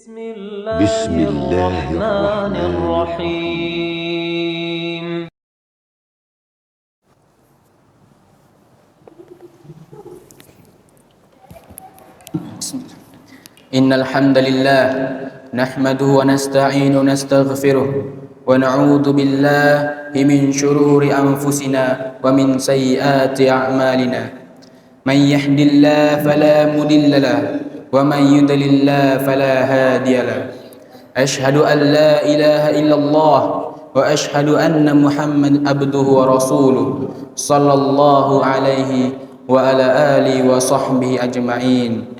بسم الله الرحمن الرحيم. إن الحمد لله نحمده ونستعين ونستغفره ونعوذ بالله من شرور أنفسنا ومن سيئات أعمالنا من يهد الله فلا مضل له ومن يضلل فلا هادي له أشهد أن لا إله إلا الله وأشهد أن محمد عبده ورسوله صلى الله عليه وعلى آله وصحبه أجمعين.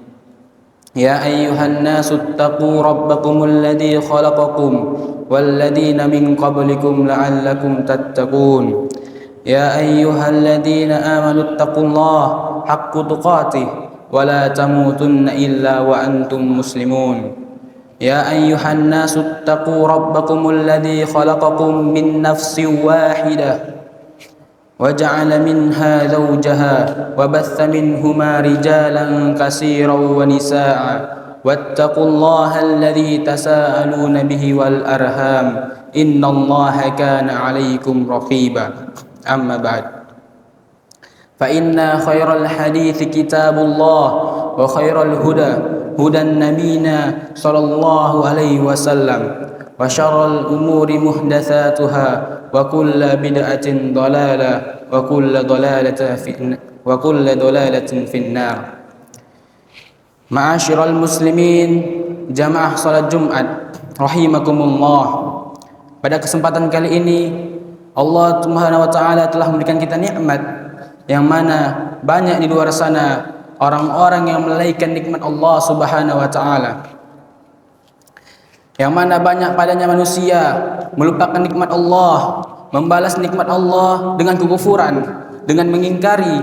يا أيها الناس اتقوا ربكم الذي خلقكم والذين من قبلكم لعلكم تتقون. يا أيها الذين آمنوا اتقوا الله حق تقاته ولا تموتن إلا وأنتم مسلمون. يا أيها الناس اتقوا ربكم الذي خلقكم من نفس واحدة وجعل منها زوجها وبث منهما رجالا كثيرا ونساء واتقوا الله الذي تساءلون به والأرحام إن الله كان عليكم رقيبا. أما بعد فإن خير الحديث كتاب الله وخير الهدى هدى نبينا صلى الله عليه وسلم وشر الأمور محدثاتها وكل بدعة ضلالة وكل ضلالة في النار. Ma'asyiral muslimin, jamaah salat Jumat rahimakumullah. Pada kesempatan kali ini Allah Subhanahu wa taala telah memberikan kita nikmat yang mana banyak di luar sana orang-orang yang melalaikan nikmat Allah Subhanahu wa taala. Yang mana banyak padanya manusia melupakan nikmat Allah, membalas nikmat Allah dengan kekufuran, dengan mengingkari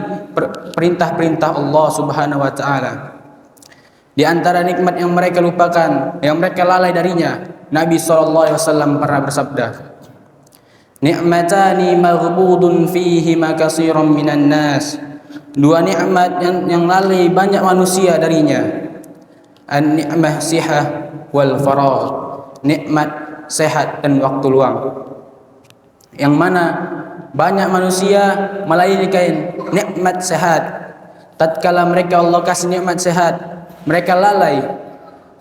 perintah-perintah Allah Subhanahu wa taala. Di antara nikmat yang mereka lupakan, yang mereka lalai darinya, Nabi SAW pernah bersabda, "Ni'matani maghbudun fihi ma katsiran minan nas." Dua nikmat yang lalai banyak manusia darinya. An-ni'mah sihah wal faragh. Nikmat sehat dan waktu luang. Yang mana banyak manusia melalaikan nikmat sehat. Tatkala mereka Allah kasih nikmat sehat, mereka lalai,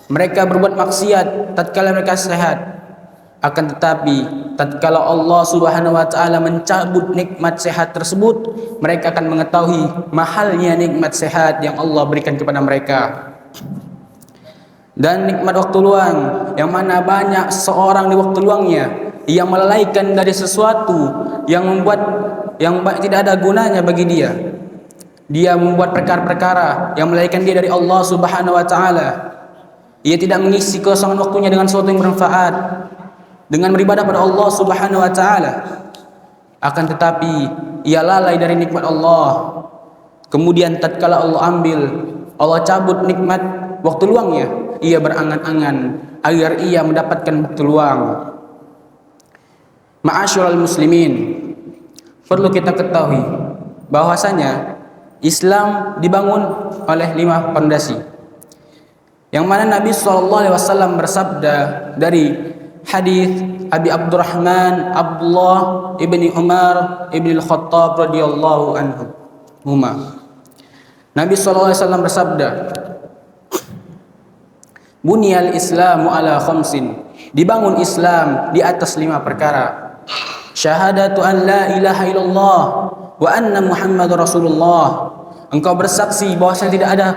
mereka berbuat maksiat tatkala mereka sehat. Akan tetapi tatkala Allah Subhanahu wa taala mencabut nikmat sehat tersebut, mereka akan mengetahui mahalnya nikmat sehat yang Allah berikan kepada mereka. Dan nikmat waktu luang, yang mana banyak seorang di waktu luangnya yang melalaikan dari sesuatu yang tidak ada gunanya bagi dia. Dia membuat perkara-perkara yang melalaikan dia dari Allah Subhanahu wa taala. Ia tidak mengisi kosongan waktunya dengan sesuatu yang bermanfaat, dengan beribadah pada Allah Subhanahu wa taala. Akan tetapi ia lalai dari nikmat Allah. Kemudian tatkala Allah ambil, Allah cabut nikmat waktu luangnya, ia berangan-angan agar ia mendapatkan waktu luang. Ma'asyiral muslimin, perlu kita ketahui bahwasanya Islam dibangun oleh 5 pondasi. Yang mana Nabi SAW bersabda dari hadis Abi Abdurrahman Abdullah ibni Umar ibni Al-Khattab radhiyallahu anhu. Nabi SAW bersabda, "Bunyal Islamu ala khamsin." Dibangun Islam di atas 5 perkara. Syahadatu an la ilaha illallah wa anna Muhammadar Rasulullah. Engkau bersaksi bahwasanya tidak ada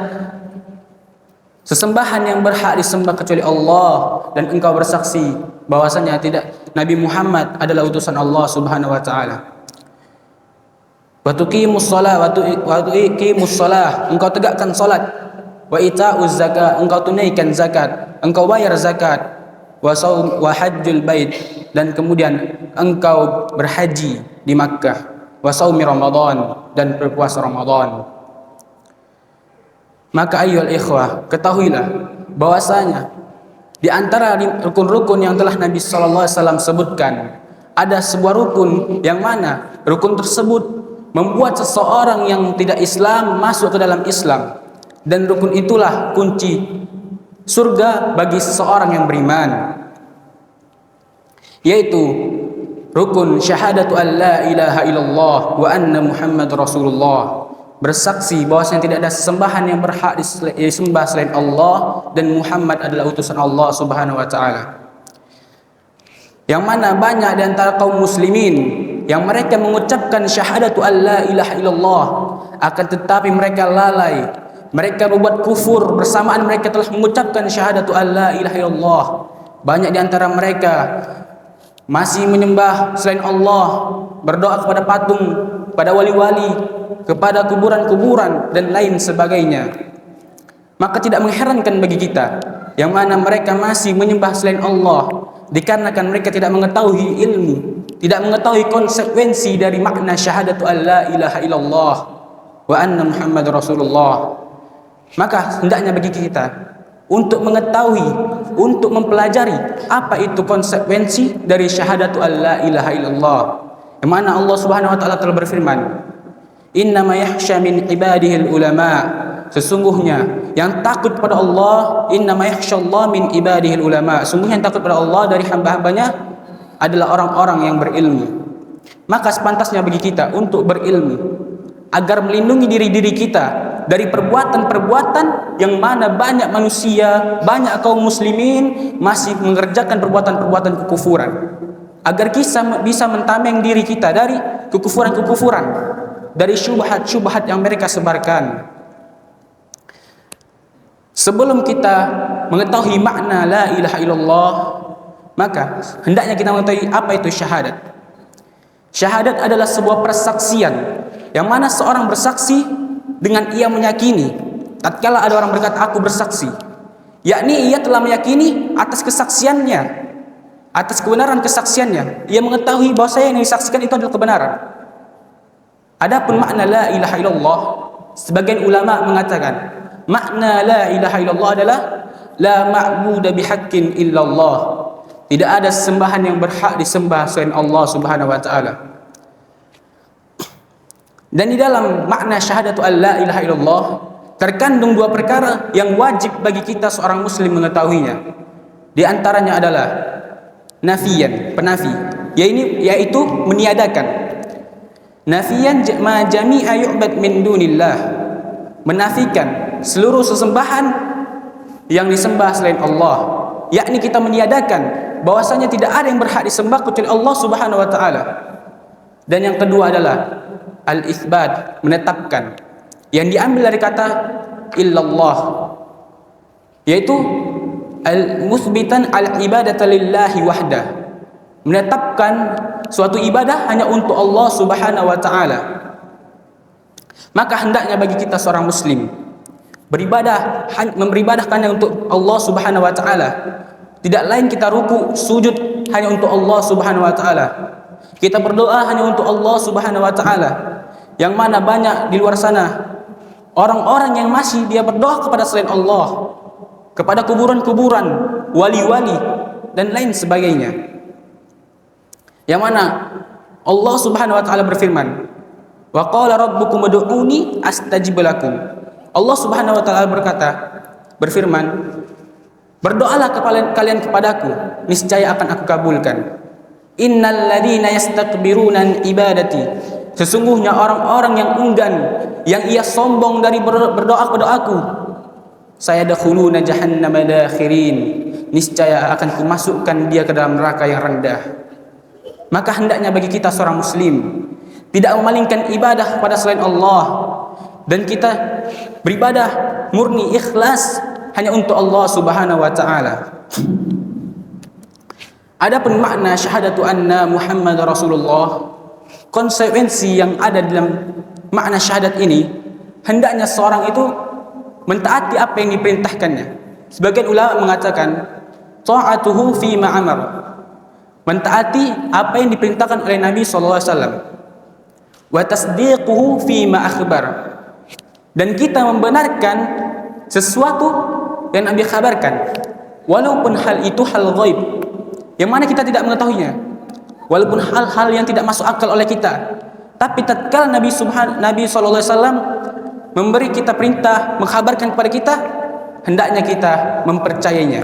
sesembahan yang berhak disembah kecuali Allah, dan engkau bersaksi bahwasanya tidak Nabi Muhammad adalah utusan Allah Subhanahu wa taala. Wa tuqimus shalah, engkau tegakkan salat. Wa ita'uz zakat, engkau tunaikan zakat, engkau bayar zakat. Wa hajjul bait, dan kemudian engkau berhaji di Makkah. Wa shaumi Ramadan, dan berpuasa Ramadan. Maka ayyuhal ikhwah, ketahuilah bahwasanya di antara rukun-rukun yang telah Nabi sallallahu alaihi wasallam sebutkan, ada sebuah rukun yang mana rukun tersebut membuat seseorang yang tidak Islam masuk ke dalam Islam, dan rukun itulah kunci surga bagi seseorang yang beriman, yaitu rukun syahadatu an la ilaha illallah wa anna Muhammad Rasulullah, bersaksi bahwasanya tidak ada sesembahan yang berhak disembah selain Allah dan Muhammad adalah utusan Allah Subhanahu wa taala. Yang mana banyak di antara kaum muslimin yang mereka mengucapkan syahadatu an la ilaha illallah, akan tetapi mereka lalai, mereka berbuat kufur bersamaan mereka telah mengucapkan syahadatu an la ilaha illallah. Banyak di antara mereka masih menyembah selain Allah, berdoa kepada patung, pada wali-wali, kepada kuburan-kuburan dan lain sebagainya. Maka tidak mengherankan bagi kita yang mana mereka masih menyembah selain Allah, dikarenakan mereka tidak mengetahui ilmu, tidak mengetahui konsekuensi dari makna syahadatu an la ilaha illallah wa anna Muhammad Rasulullah. Maka hendaknya bagi kita untuk mengetahui, untuk mempelajari apa itu konsekuensi dari syahadatu an la ilaha illallah, yang mana Allah Subhanahu wa taala telah berfirman, innama yakhsha min ibadihil ulama, sesungguhnya yang takut pada Allah, innama yakhshallah min ibadihil ulama, sesungguhnya yang takut pada Allah dari hamba-hambanya adalah orang-orang yang berilmu. Maka sepantasnya bagi kita untuk berilmu agar melindungi diri-diri kita dari perbuatan-perbuatan yang mana banyak manusia, banyak kaum muslimin masih mengerjakan perbuatan-perbuatan kekufuran, agar kita bisa mentameng diri kita dari kekufuran-kekufuran, dari syubhat-syubhat yang mereka sebarkan. Sebelum kita mengetahui makna la ilaha illallah, maka hendaknya kita mengetahui apa itu syahadat. Syahadat adalah sebuah persaksian yang mana seorang bersaksi dengan ia meyakini tatkala ada orang berkata aku bersaksi, yakni ia telah meyakini atas kesaksiannya, atas kebenaran kesaksiannya, ia mengetahui bahwa yang disaksikan itu adalah kebenaran. Adapun makna la ilaha illallah, sebagian ulama mengatakan makna la ilaha illallah adalah la ma'budu bihaqqin illallah, tidak ada sembahan yang berhak disembah selain Allah Subhanahu wa taala. Dan di dalam makna syahadatu an la ilaha illallah terkandung dua perkara yang wajib bagi kita seorang muslim mengetahuinya. Di antaranya adalah nafiyan, penafi, yaitu meniadakan. Nafiyan ma jami'a yu'bad min dunillah, menafikan seluruh sesembahan yang disembah selain Allah, yakni kita meniadakan bahwasanya tidak ada yang berhak disembah kecuali Allah Subhanahu wa taala. Dan yang kedua adalah al-itsbat, menetapkan, yang diambil dari kata illallah, yaitu al-mutsbitan al-ibadata lillahi wahdah, menetapkan suatu ibadah hanya untuk Allah Subhanahu wa taala. Maka hendaknya bagi kita seorang muslim beribadah, memberibadahkan hanya untuk Allah Subhanahu wa taala. Tidak lain kita ruku, sujud hanya untuk Allah Subhanahu wa taala. Kita berdoa hanya untuk Allah Subhanahu wa taala. Yang mana banyak di luar sana orang-orang yang masih dia berdoa kepada selain Allah, kepada kuburan-kuburan, wali-wali dan lain sebagainya. Yang mana Allah Subhanahu wa taala berfirman, wa qala rabbukum ud'uni astajib lakum. Allah Subhanahu wa taala berfirman, berdoalah kalian kepadaku, niscaya akan aku kabulkan. Innal ladzina yastakbiruna an ibadati, sesungguhnya orang-orang yang enggan, yang ia sombong dari berdoa kepada aku, sayadkhuluna jahannama dakhirin, niscaya akan kumasukkan dia ke dalam neraka yang rendah. Maka hendaknya bagi kita seorang muslim tidak memalingkan ibadah kepada selain Allah, dan kita beribadah murni ikhlas hanya untuk Allah Subhanahu wa taala. Adapun makna syahadatu anna Muhammad Rasulullah, konsekuensi yang ada dalam makna syahadat ini, hendaknya seorang itu mentaati apa yang diperintahkannya. Sebagian ulama mengatakan ta'atuhu fi ma amar, mentaati apa yang diperintahkan oleh Nabi sallallahu alaihi wasallam, wa tasdiquhu fi ma akhbar, dan kita membenarkan sesuatu yang Nabi kabarkan walaupun hal itu hal ghaib, yang mana kita tidak mengetahuinya, walaupun hal-hal yang tidak masuk akal oleh kita. Tapi tatkala Nabi sallallahu alaihi wasallam memberi kita perintah, mengkhabarkan kepada kita, hendaknya kita mempercayainya.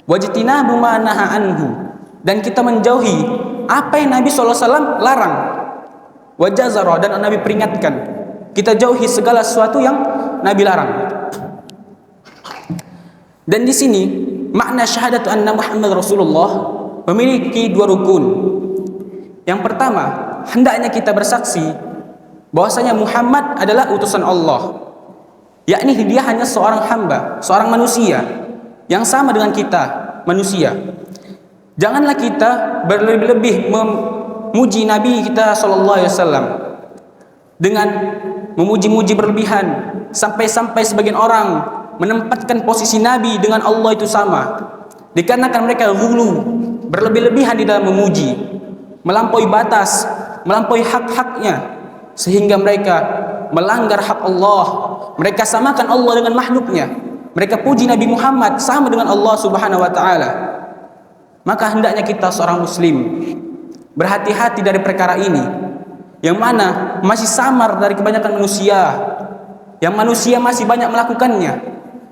Wajtinabu ma naha anhu, dan kita menjauhi apa yang Nabi SAW larang. Wajazara, dan Nabi peringatkan, kita jauhi segala sesuatu yang Nabi larang. Dan di sini makna syahadatu anna Muhammad Rasulullah memiliki dua rukun. Yang pertama, hendaknya kita bersaksi bahwasanya Muhammad adalah utusan Allah, yakni dia hanya seorang hamba, seorang manusia yang sama dengan kita manusia. Janganlah kita berlebih-lebih memuji Nabi kita SAW dengan memuji-muji berlebihan, sampai-sampai sebagian orang menempatkan posisi Nabi dengan Allah itu sama, dikarenakan mereka ghulu, berlebih-lebihan di dalam memuji, melampaui batas, melampaui hak-haknya, sehingga mereka melanggar hak Allah. Mereka samakan Allah dengan makhluknya. Mereka puji Nabi Muhammad sama dengan Allah Subhanahu wa taala. Maka hendaknya kita seorang muslim berhati-hati dari perkara ini, yang mana masih samar dari kebanyakan manusia, yang manusia masih banyak melakukannya.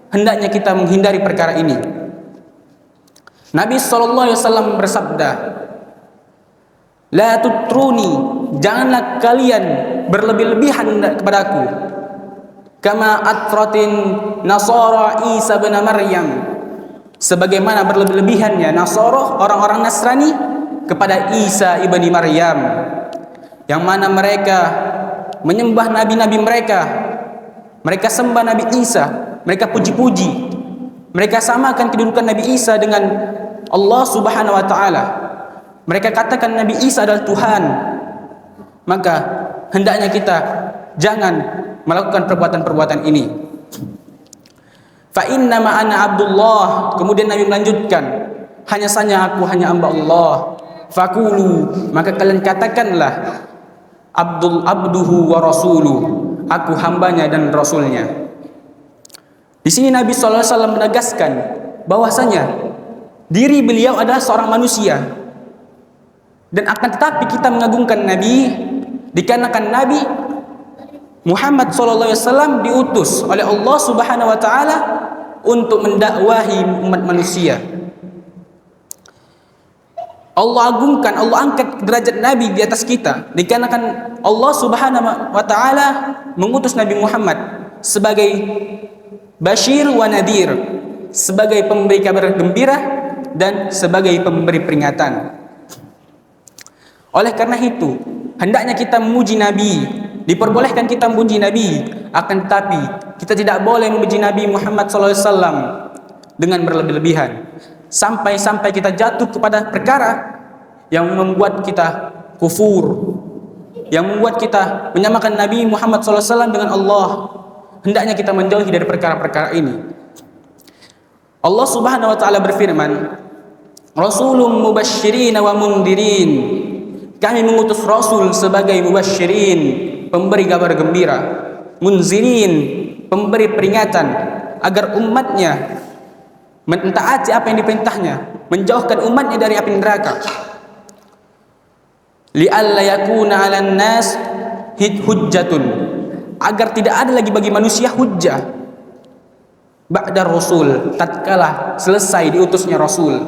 Hendaknya kita menghindari perkara ini. Nabi SAW bersabda, la tutruni, janganlah kalian berlebih-lebihan kepadaku, kama atratin Nasara Isa bin Maryam, sebagaimana berlebih-lebihannya Nasara, orang-orang Nasrani, kepada Isa ibni Maryam, yang mana mereka menyembah nabi-nabi mereka. Mereka sembah Nabi Isa, mereka puji-puji, mereka samakan kedudukan Nabi Isa dengan Allah Subhanahu wa taala. Mereka katakan Nabi Isa adalah Tuhan. Maka hendaknya kita jangan melakukan perbuatan-perbuatan ini. Fa inna ma ana Abdullah, kemudian Nabi melanjutkan, hanya hanya hamba Allah. Fakulu, maka kalian katakanlah, abduhu wa rasuluh, aku hambanya dan rasulnya. Di sini Nabi SAW menegaskan bahwasanya diri beliau adalah seorang manusia, dan akan tetapi kita mengagungkan Nabi dikarenakan Nabi Muhammad SAW diutus oleh Allah Subhanahu wa taala untuk mendakwahi umat manusia. Allah agungkan, Allah angkat derajat Nabi di atas kita dikarenakan Allah Subhanahu wa taala mengutus Nabi Muhammad sebagai Bashir wa Nadir, sebagai pemberi kabar gembira dan sebagai pemberi peringatan. Oleh karena itu, hendaknya kita memuji Nabi, diperbolehkan kita memuji Nabi, akan tetapi kita tidak boleh memuji Nabi Muhammad SAW dengan berlebih-lebihan, sampai-sampai kita jatuh kepada perkara yang membuat kita kufur, yang membuat kita menyamakan Nabi Muhammad SAW dengan Allah. Hendaknya kita menjauhi dari perkara-perkara ini. Allah Subhanahu wa taala berfirman, Rasulun mubasysyirin wa mundirin, kami mengutus Rasul sebagai mubasysyirin, pemberi kabar gembira, munzirin, pemberi peringatan, agar umatnya mentaati apa yang diperintahnya, menjauhkan umatnya dari api neraka. Li'alla yakuna 'alan nas hujjatun, agar tidak ada lagi bagi manusia hujjah ba'da rasul, tatkala selesai diutusnya Rasul,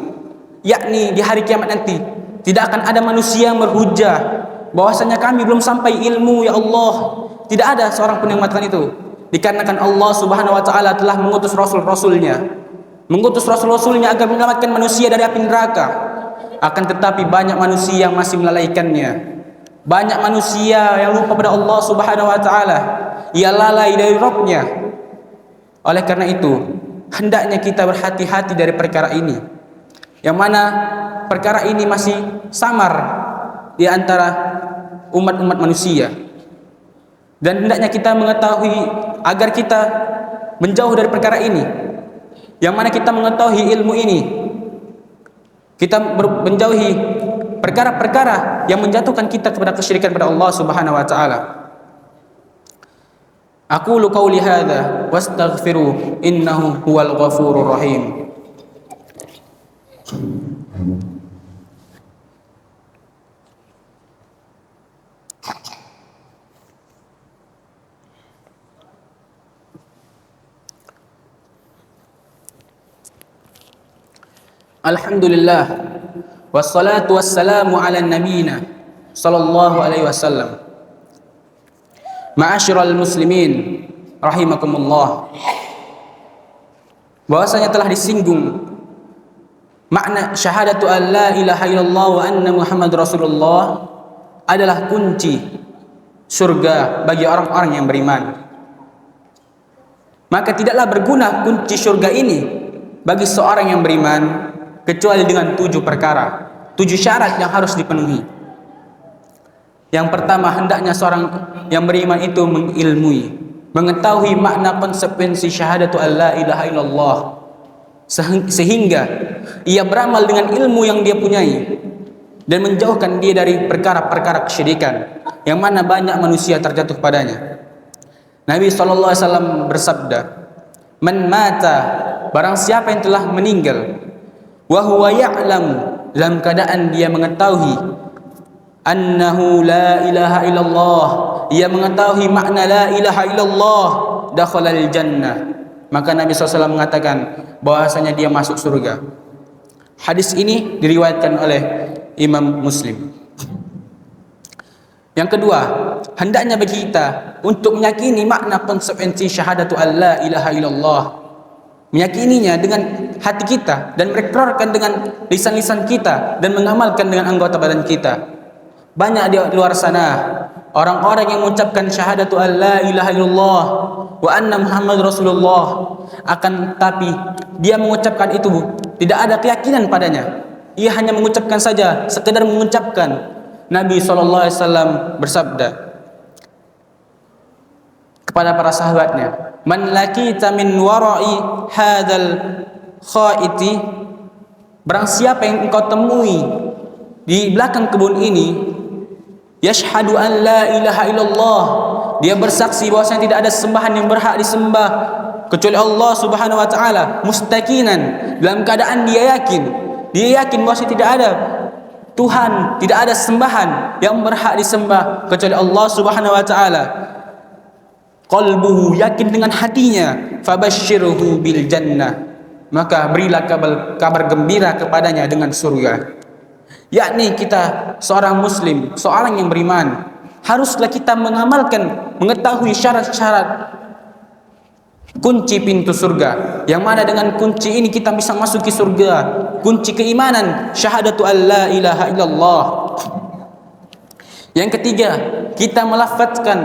yakni di hari kiamat nanti tidak akan ada manusia yang berhujjah bahwasanya kami belum sampai ilmu ya Allah. Tidak ada seorang pun yang mengatakan itu, dikarenakan Allah Subhanahu wa taala telah mengutus rasul-rasulnya, mengutus rasul-rasulnya agar menyelamatkan manusia dari api neraka. Akan tetapi banyak manusia yang masih melalaikannya. Banyak manusia yang lupa pada Allah Subhanahu wa taala, ia lalai dari Rabb-Nya. Oleh karena itu, hendaknya kita berhati-hati dari perkara ini, yang mana perkara ini masih samar di antara umat-umat manusia. Dan hendaknya kita mengetahui agar kita menjauh dari perkara ini, yang mana kita mengetahui ilmu ini, kita menjauhi perkara-perkara yang menjatuhkan kita kepada kesyirikan pada Allah Subhanahu wa taala. Aqulu qauli hadza wastaghfiru innahu huwal ghafurur rahim. Alhamdulillah wassalatu wassalamu ala nabiyina sallallahu alaihi wasallam. Ma'asyiral muslimin rahimakumullah. Bahwasanya telah disinggung makna syahadatu an la ilaha illallah wa anna Muhammad Rasulullah adalah kunci surga bagi orang-orang yang beriman. Maka tidaklah berguna kunci surga ini bagi seorang yang beriman kecuali dengan 7 perkara, 7 syarat yang harus dipenuhi. Yang pertama, hendaknya seorang yang beriman itu mengilmui, mengetahui makna konsekuensi syahadatu an la ilaha illallah, sehingga ia beramal dengan ilmu yang dia punyai dan menjauhkan dia dari perkara-perkara kesyirikan yang mana banyak manusia terjatuh padanya. Nabi SAW bersabda, "Man mata, barang siapa yang telah meninggal, wa huwa ya'lamu, dalam keadaan dia mengetahui, annahu la ilaha illallah, ia mengetahui makna la ilaha illallah, dakhalal jannah." Maka Nabi SAW mengatakan bahwasanya dia masuk surga. Hadis ini diriwayatkan oleh Imam Muslim. Yang kedua, hendaknya bagi kita untuk meyakini makna konsekuensi syahadatu an la ilaha illallah, meyakininya dengan hati kita dan mengikrarkan dengan lisan-lisan kita dan mengamalkan dengan anggota badan kita. Banyak di luar sana orang-orang yang mengucapkan syahadatu an la ilaha illallah wa anna Muhammad Rasulullah, akan tetapi dia mengucapkan itu tidak ada keyakinan padanya. Ia hanya mengucapkan saja, sekedar mengucapkan. Nabi SAW bersabda kepada para sahabatnya, "Man lakita min wara'i hadzal khaiti," barang siapa yang engkau temui di belakang kebun ini, yashhadu an la ilaha illallah, dia bersaksi bahwasanya tidak ada sembahan yang berhak disembah kecuali Allah Subhanahu wa taala, mustaqinan, dalam keadaan dia yakin bahwasanya tidak ada Tuhan, tidak ada sembahan yang berhak disembah kecuali Allah Subhanahu wa taala. Qalbuhu, yakin dengan hatinya, fabashshirhu bil jannah, maka berilah kabar gembira kepadanya dengan surga. Yakni kita seorang muslim, seorang yang beriman, haruslah kita mengamalkan, mengetahui syarat-syarat kunci pintu surga, yang mana dengan kunci ini kita bisa masuki surga. Kunci keimanan, syahadatu an la ilaha illallah. Yang ketiga, kita melafazkan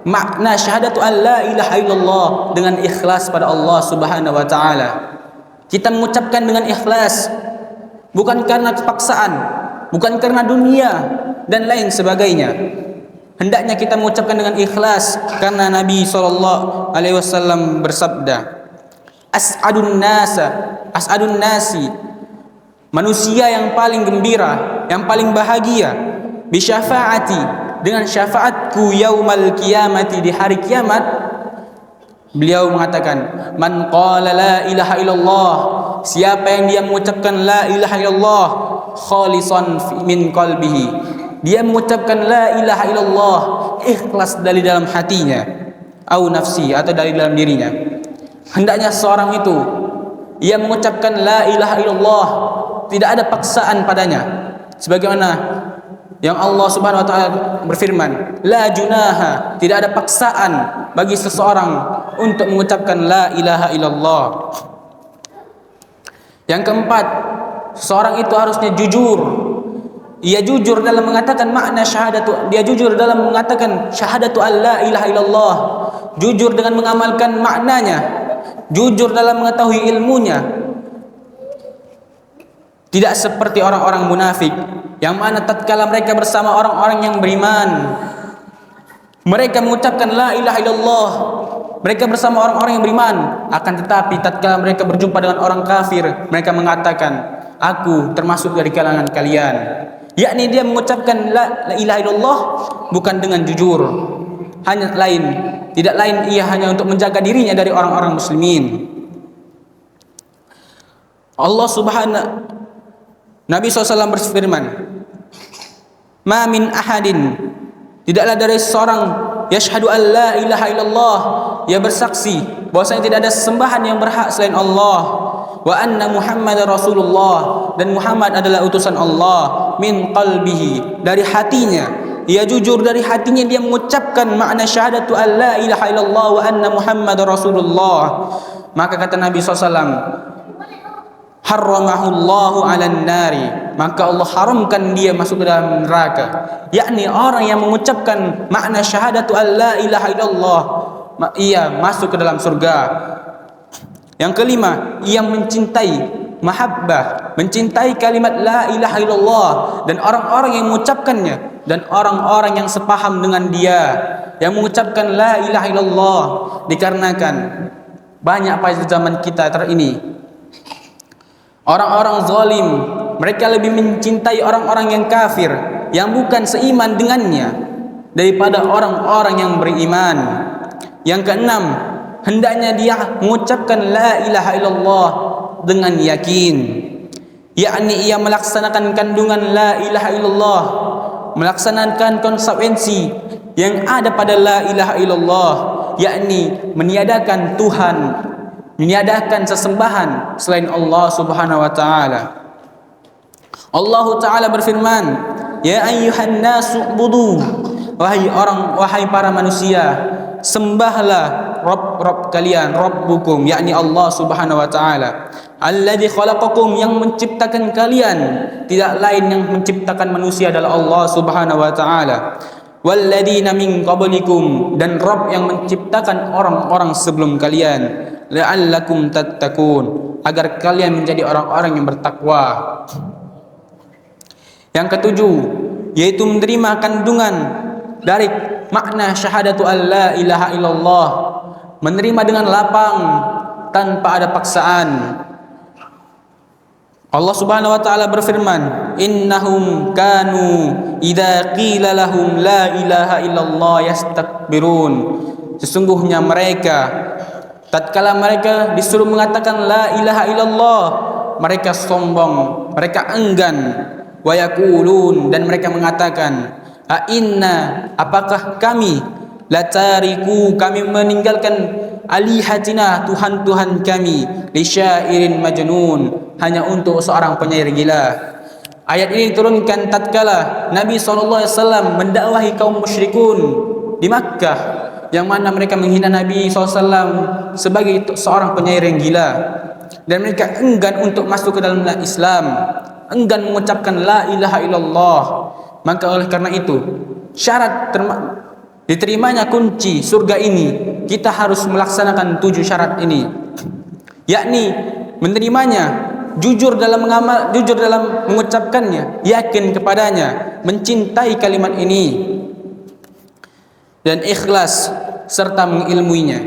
makna syahadatu an la ilaha illallah dengan ikhlas pada Allah Subhanahu wa taala. Kita mengucapkan dengan ikhlas, bukan karena kepaksaan, bukan karena dunia dan lain sebagainya. Hendaknya kita mengucapkan dengan ikhlas karena Nabi SAW bersabda, as'adun nasi, manusia yang paling gembira, yang paling bahagia, bi syafaati, dengan syafaatku yaumal qiyamati, di hari kiamat. Beliau mengatakan, man qala la ilaha illallah, siapa yang dia mengucapkan la ilaha illallah khalisan min qalbihi, dia mengucapkan la ilaha illallah ikhlas dari dalam hatinya, au nafsi, atau dari dalam dirinya. Hendaknya seorang itu ia mengucapkan la ilaha illallah, tidak ada paksaan padanya, sebagaimana yang Allah Subhanahu wa taala berfirman, la junaha, tidak ada paksaan bagi seseorang untuk mengucapkan la ilaha illallah. Yang keempat, seorang itu harusnya jujur. Ia jujur dalam mengatakan makna syahadatu, dia jujur dalam mengatakan syahadatu an la ilaha illallah, jujur dengan mengamalkan maknanya, jujur dalam mengetahui ilmunya. Tidak seperti orang-orang munafik yang mana tatkala mereka bersama orang-orang yang beriman, mereka mengucapkan la ilaha illallah, mereka bersama orang-orang yang beriman, akan tetapi tatkala mereka berjumpa dengan orang kafir, mereka mengatakan, aku termasuk dari kalangan kalian. Yakni dia mengucapkan la ilaha illallah bukan dengan jujur, tidak lain ia hanya untuk menjaga dirinya dari orang-orang muslimin. Allah Subhanahu, Nabi SAW berfirman, ma min ahadin, tidaklah dari seorang yashhadu an la ilaha illallah, ia bersaksi bahwasanya tidak ada sembahan yang berhak selain Allah, wa anna Muhammad Rasulullah, dan Muhammad adalah utusan Allah, min qalbihi, dari hatinya. Ia jujur dari hatinya, dia mengucapkan makna syahadatu an la ilaha illallah wa anna Muhammad Rasulullah. Maka kata Nabi SAW, harramahullahu 'alan nari, maka Allah haramkan dia masuk ke dalam neraka. Yakni orang yang mengucapkan makna syahadatu an la ilaha illallah, ia masuk ke dalam surga. Yang kelima, ia mencintai mahabbah, mencintai kalimat la ilaha illallah dan orang-orang yang mengucapkannya, dan orang-orang yang sepaham dengan dia yang mengucapkan la ilaha illallah. Dikarenakan banyak pada zaman kita ini orang-orang zalim, mereka lebih mencintai orang-orang yang kafir yang bukan seiman dengannya daripada orang-orang yang beriman. Yang keenam, hendaknya dia mengucapkan la ilaha illallah dengan yakin, yakni ia melaksanakan kandungan la ilaha illallah, melaksanakan konsekuensi yang ada pada la ilaha illallah, yakni meniadakan Tuhan, meniadakan sesembahan selain Allah Subhanahu wa taala. Allah taala berfirman, ya ayyuhan nasu ubudu, wahai para manusia, sembahlah Rabb kalian, Rabbukum, yakni Allah Subhanahu wa taala, alladzi khalaqakum, yang menciptakan kalian, tidak lain yang menciptakan manusia adalah Allah Subhanahu wa taala, walladzina min qablikum, dan Rabb yang menciptakan orang-orang sebelum kalian, la'allakum tattaqun, agar kalian menjadi orang-orang yang bertakwa. Yang ketujuh, yaitu menerima kandungan dari makna syahadatu an la ilaha illallah, menerima dengan lapang tanpa ada paksaan. Allah Subhanahu wa taala berfirman, innahum kanu idza qila lahum la ilaha illallah yastakbirun, sesungguhnya mereka tatkala mereka disuruh mengatakan la ilaha illallah, mereka sombong, mereka enggan. Wa yaqulun, dan mereka mengatakan, a inna, apakah kami, latariku, kami meninggalkan alihatina, Tuhan-Tuhan kami, li syairin majnun, hanya untuk seorang penyair gila. Ayat ini diturunkan tatkala Nabi SAW mendakwahi kaum musyrikun di Makkah, yang mana mereka menghina Nabi SAW sebagai seorang penyair yang gila, dan mereka enggan untuk masuk ke dalam Islam, enggan mengucapkan la ilaha illallah. Maka oleh karena itu, syarat diterimanya kunci surga ini, kita harus melaksanakan 7 syarat ini, yakni menerimanya, jujur dalam mengamal, jujur dalam mengucapkannya, yakin kepadanya, mencintai kalimat ini, dan ikhlas serta mengilmuinya.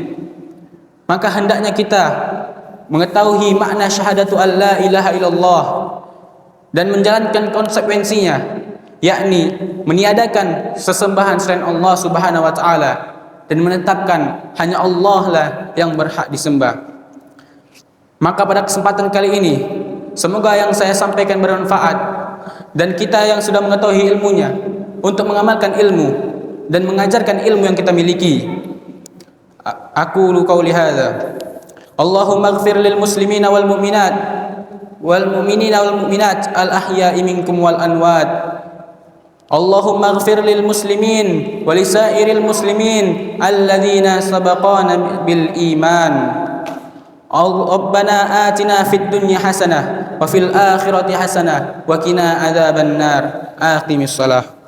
Maka hendaknya kita mengetahui makna syahadatu an la ilaha illallah dan menjalankan konsekuensinya, yakni meniadakan sesembahan selain Allah Subhanahu wa taala dan menetapkan hanya Allah lah yang berhak disembah. Maka pada kesempatan kali ini, semoga yang saya sampaikan bermanfaat, dan kita yang sudah mengetahui ilmunya untuk mengamalkan ilmu dan mengajarkan ilmu yang kita miliki. Aku qauli hadza, Allahumma ighfir lil muslimina wal mu'minat wal mu'minina wal mu'minat al ahya'i minkum wal amwat. Allahumma ighfir lil muslimin wa lisairil muslimin alladzina sabaqana bil iman. Rabbana atina fid dunya hasanah wa fil akhirati hasanah wa qina adzaban nar. Aqimis shalah.